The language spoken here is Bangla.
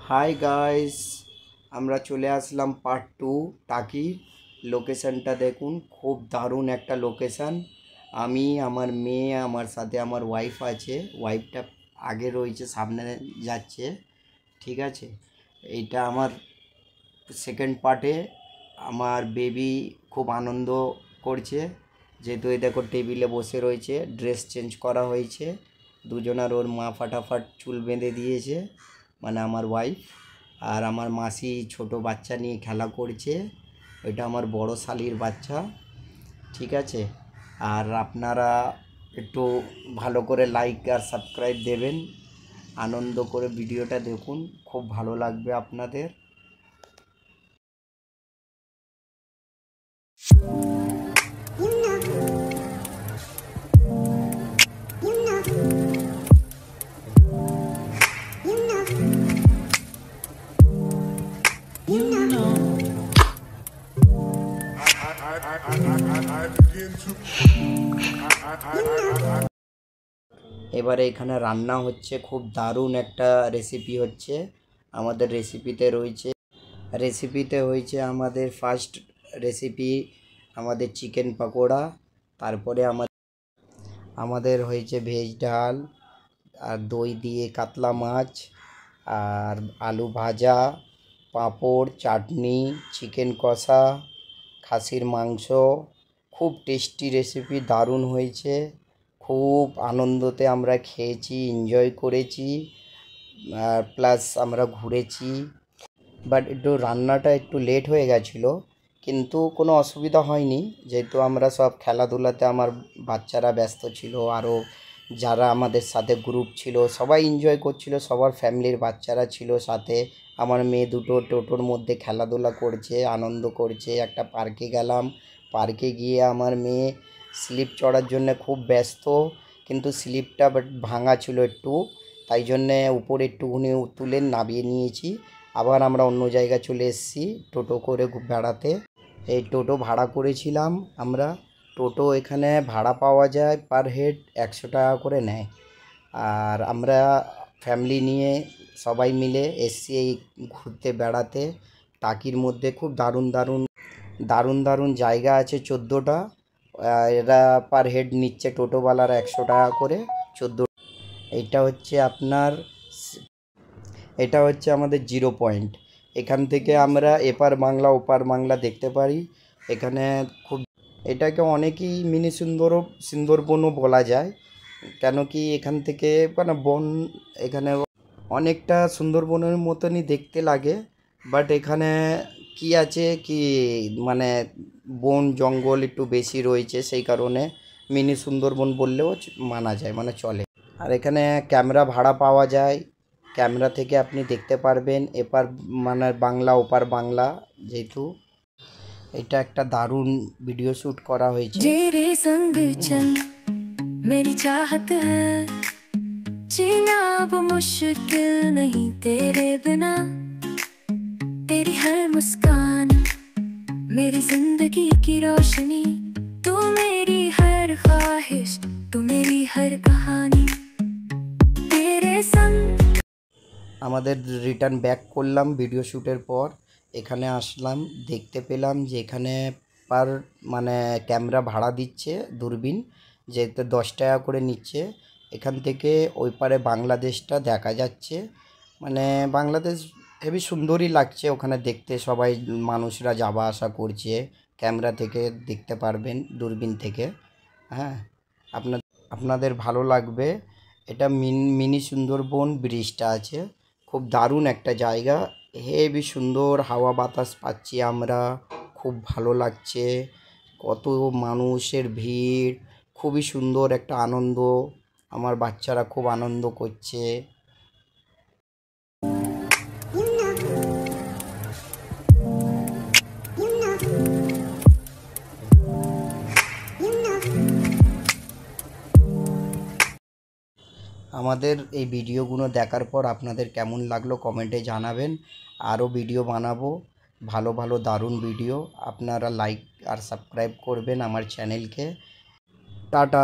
হাই গাইস, আমরা চলে আসলাম পার্ট 2 টাকির। লোকেশনটা দেখুন, খুব দারুণ একটা লোকেশন। আমি, আমার মেয়ে, আমার সাথে আমার ওয়াইফ আছে। ওয়াইফটা আগে রয়েছে, সামনে যাচ্ছে। ঠিক আছে, এইটা আমার সেকেন্ড পার্টে। আমার বেবি খুব আনন্দ করছে, যেহেতু এই দেখো টেবিলে বসে রয়েছে, ড্রেস চেঞ্জ করা হয়েছে। দুজনার ওর মা ফাটাফাট চুল বেঁধে দিয়েছে, মানে আমার ওয়াইফ। আর আমার মাসি ছোট বাচ্চা নিয়ে খেলা করছে, ওইটা আমার বড় শালির বাচ্চা। ঠিক আছে, আর আপনারা একটু ভালো করে লাইক আর সাবস্ক্রাইব দেবেন, আনন্দ করে ভিডিওটা দেখুন, খুব ভালো লাগবে আপনাদের। এবারে এখানে রান্না হচ্ছে, খুব দারুণ একটা রেসিপি হচ্ছে। আমাদের রেসিপিতে হয়েছে আমাদের ফার্স্ট রেসিপি আমাদের চিকেন পকোড়া। তারপরে আমাদের হয়েছে ভেজ ডাল, আর দই দিয়ে কাতলা মাছ, আর আলু ভাজা, পাঁপড়, চাটনি, চিকেন কষা, খাসির মাংস। খুব টেস্টি রেসিপি, দারুণ হয়েছে। খুব আনন্দতে আমরা খেয়েছি, এনজয় করেছি, আর প্লাস আমরা ঘুরেছি। বাট একটু রান্নাটা একটু লেট হয়ে গেছিলো, কিন্তু কোনো অসুবিধা হয়নি, যেহেতু আমরা সব খেলাধুলাতে আমার বাচ্চারা ব্যস্ত ছিল, আরও যারা আমাদের সাথে গ্রুপ ছিল সবাই এনজয় করছিল, সবার ফ্যামিলির বাচ্চারা ছিল সাথে। আমার মেয়ে দুটো টোটোর মধ্যে খেলাধুলা করছে, আনন্দ করছে। একটা পার্কে গেলাম, পার্কে গিয়ে আমার মেয়ে স্লিপ চড়ার জন্য খুব ব্যস্ত, কিন্তু স্লিপটা বাট ভাঙা ছিল একটু, তাই জন্যে উপরে একটুখানি তুলে নামিয়ে নিয়েছি। আবার আমরা অন্য জায়গায় চলে এসেছি টোটো করে বেড়াতে। এই টোটো ভাড়া করেছিলাম আমরা। টোটো এখানে ভাড়া পাওয়া যায় পার হেড 100 টাকা করে নেয়। আর আমরা ফ্যামিলি নিয়ে সবাই মিলে এসছি এই ঘুরতে বেড়াতে। টাকির মধ্যে খুব দারুণ দারুণ দারুণ দারুণ জায়গা আছে 14টা। এরা পার হেড নিচ্ছে টোটোওয়ালারা 100 টাকা করে, 14। এটা হচ্ছে আমাদের জিরো পয়েন্ট। এখান থেকে আমরা এপার বাংলা ওপার বাংলা দেখতে পারি। এখানে খুব, এটাকে অনেকেই মিনি সুন্দরবনও বলা যায়, কেন কি এখান থেকে মানে এখানে অনেকটা সুন্দরবনের মতনই দেখতে লাগে। বাট এখানে কি আছে কি, মানে বন জঙ্গল একটু বেশি রয়েছে, সেই কারণে মিনি সুন্দরবন বললেও মানা যায়, মানে চলে। আর এখানে ক্যামেরা ভাড়া পাওয়া যায়, ক্যামেরা থেকে আপনি দেখতে পারবেন এপার মানে বাংলা ওপার বাংলা। যেহেতু এটা একটা দারুণ ভিডিও শ্যুট করা হয়েছে। तेरे संग चल मेरी चाहत है, जीना अब मुश्किल नहीं तेरे बिना, तेरी हर मुस्कान मेरी जिंदगी की रोशनी, तू मेरी हर ख्वाहिश, तू मेरी हर कहानी, तेरे संग। আমাদের রিটার্ন ব্যাক করলাম ভিডিও শ্যুটের পর। এখানে আসলাম, দেখতে পেলাম যে এখানে পার মানে ক্যামেরা ভাড়া দিচ্ছে, দূরবীন, যেতে 10 টাকা করে নিচ্ছে। এখান থেকে ওই পারে বাংলাদেশটা দেখা যাচ্ছে, মানে বাংলাদেশ হেবি সুন্দরই লাগছে ওখানে দেখতে। সবাই মানুষরা যাওয়া আসা করছে, ক্যামেরা থেকে দেখতে পারবেন দূরবীন থেকে। হ্যাঁ, আপনাদের ভালো লাগবে। এটা মিনি সুন্দরবন ব্রিজটা আছে, খুব দারুণ একটা জায়গা, হেবি সুন্দর হাওয়া বাতাস পাচ্ছি আমরা, খুব ভালো লাগছে। কত মানুষের ভিড়, খুবই সুন্দর একটা আনন্দ, আমার বাচ্চারা খুব আনন্দ করছে। আমাদের এই ভিডিওগুলো দেখার পর আপনাদের কেমন লাগলো কমেন্টে জানাবেন। আরও ভিডিও বানাবো, ভালো ভালো দারুণ ভিডিও। আপনারা লাইক আর সাবস্ক্রাইব করবেন আমার চ্যানেলকে। টাটা।